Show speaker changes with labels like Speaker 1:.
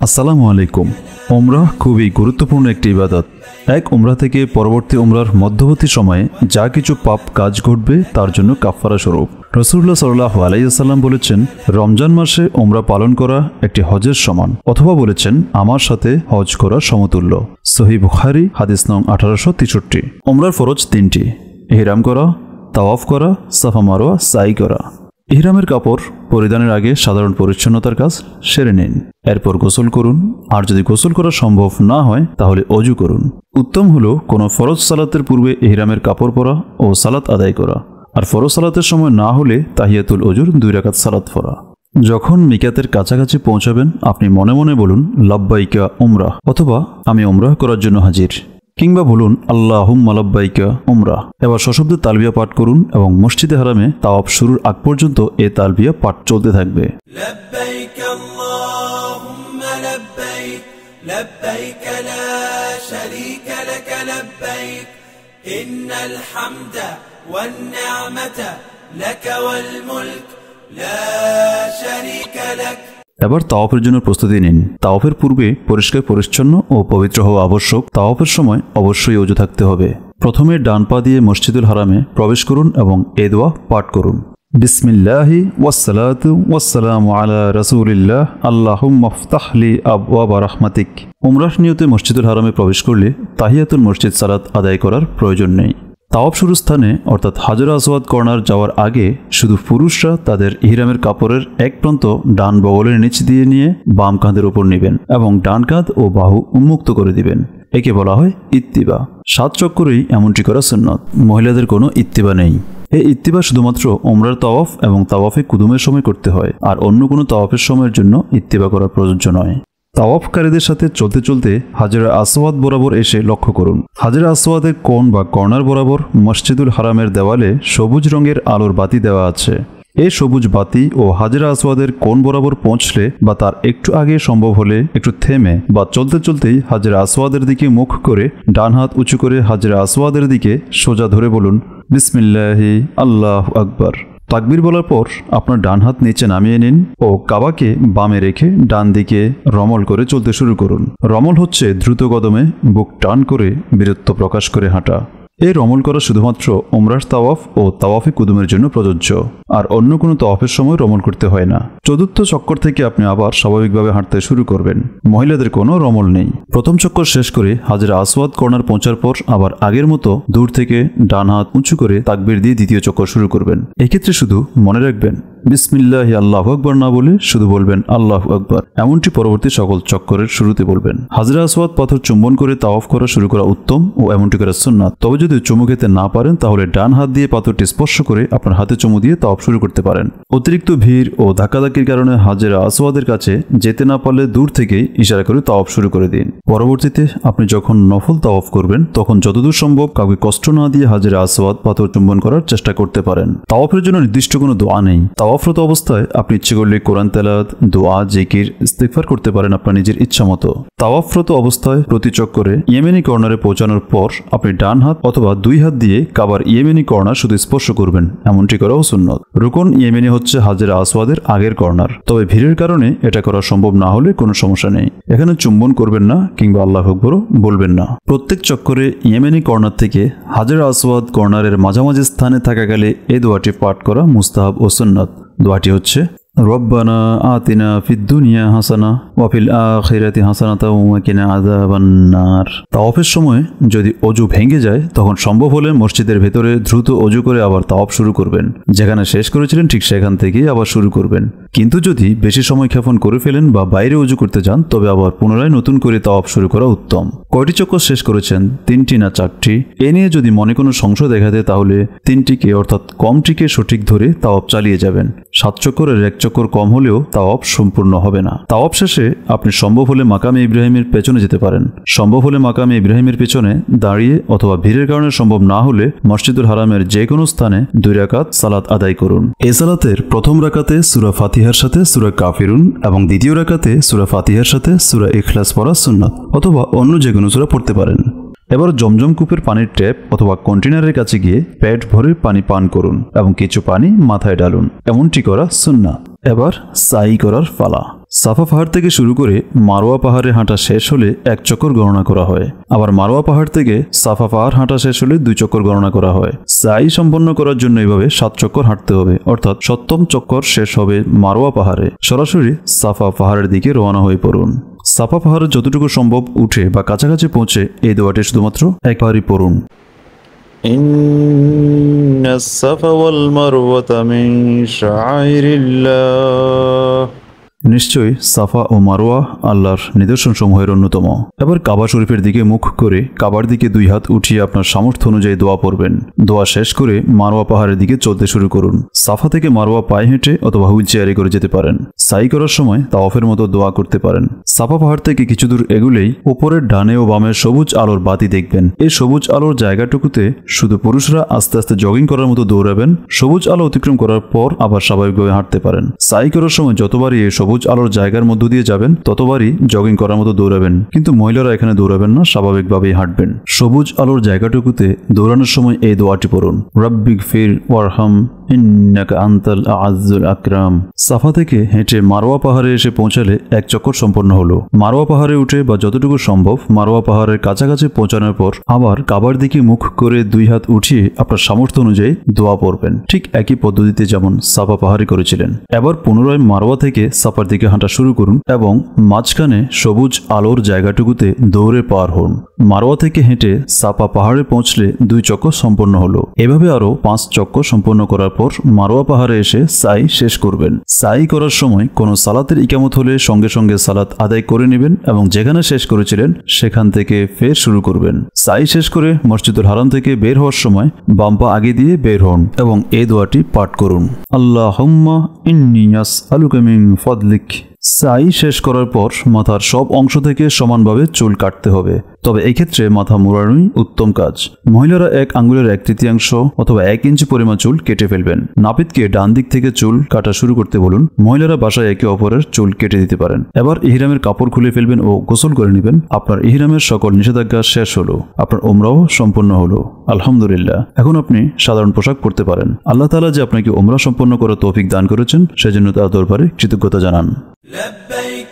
Speaker 1: আসসালামু আলাইকুম। উমরাহ খুবই গুরুত্বপূর্ণ একটি ইবাদত। এক উমরা থেকে পরবর্তী উমরার মধ্যবর্তী সময়ে যা কিছু পাপ কাজ ঘটবে তার জন্য কাফফারা স্বরূপ। রাসূলুল্লাহ সাল্লাল্লাহু আলাইহি ওয়াসাল্লাম বলেছেন, রমজান মাসে উমরা পালন করা একটি হজের সমান, অথবা বলেছেন আমার সাথে হজ করা সমতুল্য। সহিহ বুখারী হাদিস নং 1863। উমরার ফরজ তিনটি: ইহরাম করা, তাওয়াফ করা, সাফা মারওয়া সাই করা। ইহরামের কাপড় পরিধানের আগে সাধারণ পরিচ্ছন্নতার কাজ সেরে নিন। এরপর গোসল করুন, আর যদি গোসল করা সম্ভব না হয় তাহলে অজু করুন। উত্তম হলো কোনো ফরজ সালাতের পূর্বে ইহরামের কাপড় পরা ও সালাত আদায় করা, আর ফরজ সালাতের সময় না হলে তাহিয়াতুল ওজুর 2 রাকাত সালাত পড়া। যখন মিকাতের কাছাকাছি পৌঁছাবেন আপনি মনে মনে বলুন লাব্বাইকা উমরাহ, অথবা আমি উমরাহ করার জন্য হাজির, কিংবা বলুন আল্লাহুম্মা লাব্বাইকা উমরাহ। এবার সশব্দে তালবিয়া পাঠ করুন এবং মসজিদে হারামে তাওয়াফ শুরুর আগ পর্যন্ত এই তালবিয়া পাঠ চলতে থাকবে।
Speaker 2: لبيك اللهم لبيك لبيك لا شريك لك لبيك إن الحمد والنعمة لك والملك لا شريك لك।
Speaker 1: এবার তাওয়াফের জন্য প্রস্তুতি নিন। তাওয়াফের পূর্বে পরিষ্কার পরিচ্ছন্ন ও পবিত্র হওয়া আবশ্যক। তাওয়াফের সময় অবশ্যই ওযু থাকতে হবে। প্রথমে ডান পা দিয়ে মসজিদুল হারামে প্রবেশ করুন এবং এই দোয়া পাঠ করুন: বিসমিল্লাহি ওয়াসসালাতু ওয়াসসালামু আলা রাসূলিল্লাহ আল্লাহুম্মা ইফতাহ লি আবওয়াবা রাহমাতিক। উমরাহ নিয়তে মসজিদুল হারামে প্রবেশ করলে তাহিয়াতুল মসজিদ সালাত আদায় করার প্রয়োজন নেই। তাওয়াফ শুরু স্থানে অর্থাৎ হাজর আসওয়াদ কর্নার যাওয়ার আগে শুধু পুরুষরা তাদের ইহরামের কাপড়ের এক প্রান্ত ডান বগলের নিচ দিয়ে নিয়ে বাম কাঁধের উপর নেবেন এবং ডান কাঁধ ও বাহু উন্মুক্ত করে দিবেন। একে বলা হয় ইত্তিবা। 7 চক্করেই এমনটি করা সুন্নত। মহিলাদের কোনো ইত্তিবা নেই। এই ইত্তিবা শুধুমাত্র উমরার তাওয়াফ এবং তাওয়াফে কুদুমের সময় করতে হয়, আর অন্য কোনো তাওয়াফের সময়ের জন্য ইত্তিবা করা প্রযোজ্য নয়। তাওয়াফকারীদের সাথে চলতে চলতে হাজরে আসওয়াদ বরাবর এসে লক্ষ্য করুন। হাজরে আসওয়াদের কোণ বা কর্নার বরাবর মসজিদুল হারামের দেওয়ালে সবুজ রঙের আলোর বাতি দেওয়া আছে। এই সবুজ বাতি ও হাজরে আসওয়াদের কোণ বরাবর পৌঁছলে বা তার একটু আগে সম্ভব হলে একটু থেমে বা চলতে চলতেই হাজরে আসওয়াদের দিকে মুখ করে ডান হাত উঁচু করে হাজরে আসওয়াদের দিকে সোজা ধরে বলুন বিসমিল্লাহি আল্লাহু আকবার। তাকবীর বলার পর আপনার ডান হাত নিচে নামিয়ে নিন ও কাবাকে বামে রেখে ডান দিকে রমল করে চলতে শুরু করুন। রমল হচ্ছে দ্রুত কদমে বুক টান করে বীরত্ব প্রকাশ করে হাঁটা। এই রমল করা শুধুমাত্র উমরার তাওয়াফ ও তাওয়াফে কুদুমের জন্য প্রযোজ্য, আর অন্য কোনো তাওয়াফের সময় রমল করতে হয় না। চতুর্থ চক্কর থেকে আপনি আবার স্বাভাবিকভাবে হাঁটতে শুরু করবেন। মহিলাদের কোনো রমল নেই। প্রথম চক্কর শেষ করে হাজরে আসওয়াদ কর্নার পৌঁছার পর আবার আগের মতো দূর থেকে ডান হাত উঁচু করে তাকবীর দিয়ে দ্বিতীয় চক্কর শুরু করবেন। এক্ষেত্রে শুধু মনে রাখবেন বিসমিল্লাহি আল্লাহু আকবার না বলে শুধু বলবেন আল্লাহু আকবার। এমনটি পরবর্তী সকল চক্করের শুরুতে বলবেন। হাজরে আসওয়াদ পাথর চুম্বন করে তাওয়াফ করা শুরু করা উত্তম ও এমনটি করা সুন্নাত। তবে যদি চুমু খেতে না পারেন তাহলে ডান হাত দিয়ে পাথরটি স্পর্শ করে আপনার হাতে চুমু দিয়ে তাওয়াফ শুরু করতে পারেন। অতিরিক্ত ভিড় ও ধাক্কাধাক্কির কারণে হাজরে আসওয়াদের কাছে যেতে না পারলে দূর থেকেই ইশারা করে তাওয়াফ শুরু করে দিন। পরবর্তীতে আপনি যখন নফল তাওয়াফ করবেন তখন যতদূর সম্ভব কাউকে কষ্ট না দিয়ে হাজরে আসওয়াদ পাথর চুম্বন করার চেষ্টা করতে পারেন। তাওয়াফের জন্য নির্দিষ্ট কোনো দোয়া নেই। তাওয়াফরত অবস্থায় আপনি ইচ্ছে করলে কোরআন তেলাওয়াত, দোয়া, জিকির, ইস্তিগফার করতে পারেন আপনার নিজের ইচ্ছা মতো। তাওয়াফরত অবস্থায় প্রতি চক্করে ইয়েমেনি কর্নারে পৌঁছানোর পর আপনি ডান হাত অথবা 2 হাত দিয়ে কাবার ইয়েমেনি কর্নার শুধু স্পর্শ করবেন। এমনটি করাও সুন্নত। রুকন ইয়েমেনি হচ্ছে হাজরে আসওয়াদের আগের কর্নার। তবে ভিড়ের কারণে এটা করা সম্ভব না হলে কোনো সমস্যা নেই। এখানে চুম্বন করবেন না কিংবা আল্লাহু আকবারও বলবেন না। প্রত্যেক চক্করে ইয়েমেনি কর্নার থেকে হাজরে আসওয়াদ কর্নারের মাঝামাঝি স্থানে থাকাকালে এই দোয়াটি পাঠ করা মুস্তাহাব ও সুন্নত। দোয়াটি হচ্ছে রব্বানা আতিনা ফিদ দুনিয়া হাসানা ওয়া ফিল আখিরাতি হাসানাতাও ওয়া কিনা আযাবান নার। তাওয়াফের সময় যদি অজু ভেঙে যায় তখন সম্ভব হলে মসজিদের ভেতরে দ্রুত অজু করে আবার তাওয়াফ শুরু করবেন। যেখানে শেষ করেছিলেন ঠিক সেখান থেকেই আবার শুরু করবেন। কিন্তু যদি বেশি সময় ক্ষেপণ করে ফেলেন বা বাইরে অজু করতে যান তবে আবার পুনরায় নতুন করে তাওয়াফ শুরু করা উত্তম। কয়টি চক্কর শেষ করেছেন, 3টি না 4টি? এ নিয়ে যদি মনে কোনো সংশয় দেখা দেয় তাহলে 3টিকে অর্থাৎ কমটিকে সঠিক ধরে তাওয়াফ চালিয়ে যাবেন। 7 চক্করের 1 চক্কর কম হলেও তাওয়াফ সম্পূর্ণ হবে না। তাওয়াফ শেষে আপনি সম্ভব হলে মাকামে ইব্রাহিমের পেছনে যেতে পারেন। সম্ভব হলে মাকামে ইব্রাহিমের পেছনে দাঁড়িয়ে অথবা ভিড়ের কারণে সম্ভব না হলে মসজিদুল হারামের যে কোনো স্থানে 2 রাকাত সালাত আদায় করুন। এই সালাতের প্রথম রাকাতে সূরা ফাতিহার সাথে সূরা কাফিরুন এবং দ্বিতীয় রাকাতে সূরা ফাতিহার সাথে সূরা ইখলাস পড়া সুন্নাত, অথবা অন্য যে কোনো সূরা পড়তে পারেন। এবার জমজম কূপের পানির ট্যাপ অথবা কন্টেনারের কাছে গিয়ে পেট ভরে পানি পান করুন এবং কিছু পানি মাথায় ঢালুন। এমনটি করা সুন্নাত। এবার সাই করার পালা। সাফা পাহাড় থেকে শুরু করে মারওয়া পাহাড়ে হাঁটা শেষ হলে 1 চক্কর গণনা করা হয়। আবার মারওয়া পাহাড় থেকে সাফা পাহাড় হাঁটা শেষ হলে 2 চক্কর গণনা করা হয়। সাই সম্পন্ন করার জন্য এইভাবে 7 চক্কর হাঁটতে হবে, অর্থাৎ 7ম চক্কর শেষ হবে মারওয়া পাহাড়ে। সরাসরি সাফা পাহাড়ের দিকে রওনা হয়ে পড়ুন। সাফা পাহাড়ে যতটুকু সম্ভব উঠে বা কাছাকাছি পৌঁছে এই দোয়াটি শুধুমাত্র একবারই পড়ুন। ইন্নাস সাফা ওয়াল মারওয়াতা মিন শাআইরিল্লাহ। নিশ্চয়ই সাফা ও মারওয়া আল্লাহর নিদর্শন সমূহের অন্যতম। এবার কাবা শরীফের দিকে মুখ করে কাবার দিকে 2 হাত উঠিয়ে আপনার সামর্থ্য অনুযায়ী দোয়া পড়বেন। দোয়া শেষ করে মারওয়া পাহাড়ের দিকে চলতে শুরু করুন। সাফা থেকে মারওয়া পায়ে হেঁটে অথবা হুইল চেয়ারে করে যেতে পারেন। সাই করার সময় তাওয়াফের মতো দোয়া করতে পারেন। সাফা পাহাড় থেকে কিছু দূর এগুলেই উপরের ডানে ও বামে সবুজ আলোর বাতি দেখবেন। এই সবুজ আলোর জায়গাটুকুতে শুধু পুরুষরা আস্তে আস্তে জগিং করার মতো দৌড়াবেন। সবুজ আলো অতিক্রম করার পর আবার স্বাভাবিকভাবে হাঁটতে পারেন। সাই করার সময় যতবারই এই সবুজ আলোর জায়গার মধ্য দিয়ে যাবেন ততবারই জগিং করার মতো দৌড়াবেন, কিন্তু মহিলারা এখানে দৌড়াবেন না, স্বাভাবিকভাবেই হাঁটবেন। সবুজ আলোর জায়গাটুকুতে দৌড়ানোর সময় এই দোয়াটি পড়ুন, রব্বিগফির ওয়ারহাম ইন্নাকা আনতাল আ'আজ্জুল আকরাম। সাফা থেকে হেঁটে মারওয়া পাহাড়ে এসে পৌঁছালে 1 চক্কর সম্পন্ন হলো। মারওয়া পাহাড়ে উঠে বা যতটুকু সম্ভব মারওয়া পাহাড়ের কাছাকাছি পৌঁছানোর পর আবার কাবার দিকে মুখ করে 2 হাত উঠিয়ে আপনার সামর্থ্য অনুযায়ী দোয়া পড়বেন, ঠিক একই পদ্ধতিতে যেমন সাফা পাহাড়ে করেছিলেন। এবার পুনরায় মারওয়া থেকে সাফার দিকে হাঁটা শুরু করুন এবং মাঝখানে সবুজ আলোর জায়গাটুকুতে দৌড়ে পার হন। মারওয়া থেকে হেঁটে সাফা পাহাড়ে পৌঁছলে 2 চক্কর সম্পন্ন হলো। এভাবে আরো 5 চক্কর সম্পন্ন করার পর মারওয়া পাহাড়ে এসে সাই শেষ করবেন। সাই করার সময় কোনো সালাতের ইকামত হলে সঙ্গে সঙ্গে সালাত আদায় করে নেবেন এবং যেখানে শেষ করেছিলেন সেখান থেকে ফের শুরু করবেন। সাই শেষ করে মসজিদুল হারাম থেকে বের হওয়ার সময় বাম পা আগে দিয়ে বের হন এবং এই দোয়াটি পাঠ করুন, আল্লাহুম্মা ইন্নী আসআলুকা মিন ফাদলিক। সাই শেষ করার পর মাথার সব অংশ থেকে সমানভাবে চুল কাটতে হবে, তবে এই ক্ষেত্রে মাথা মোড়ানোই উত্তম কাজ। মহিলারা 1 আঙ্গুলের 1/3 অথবা 1 ইঞ্চি পরিমাণ চুল কেটে ফেলবেন। নাপিতকে ডান দিক থেকে চুল কাটা শুরু করতে বলুন। মহিলারা বাসায় একে অপরের চুল কেটে দিতে পারেন। এবার ইহরামের কাপড় খুলে ফেলবেন ও গোসল করে নেবেন। আপনার ইহরামের সকল নিষেধাজ্ঞা শেষ হলো, আপনার উমরাও সম্পন্ন হলো। আলহামদুলিল্লাহ, এখন আপনি সাধারণ পোশাক পরতে পারেন। আল্লাহ তাআলা যে আপনাকে উমরা সম্পন্ন করার তৌফিক দান করেছেন সেজন্য তার দরবারে কৃতজ্ঞতা জানান।
Speaker 2: لبيك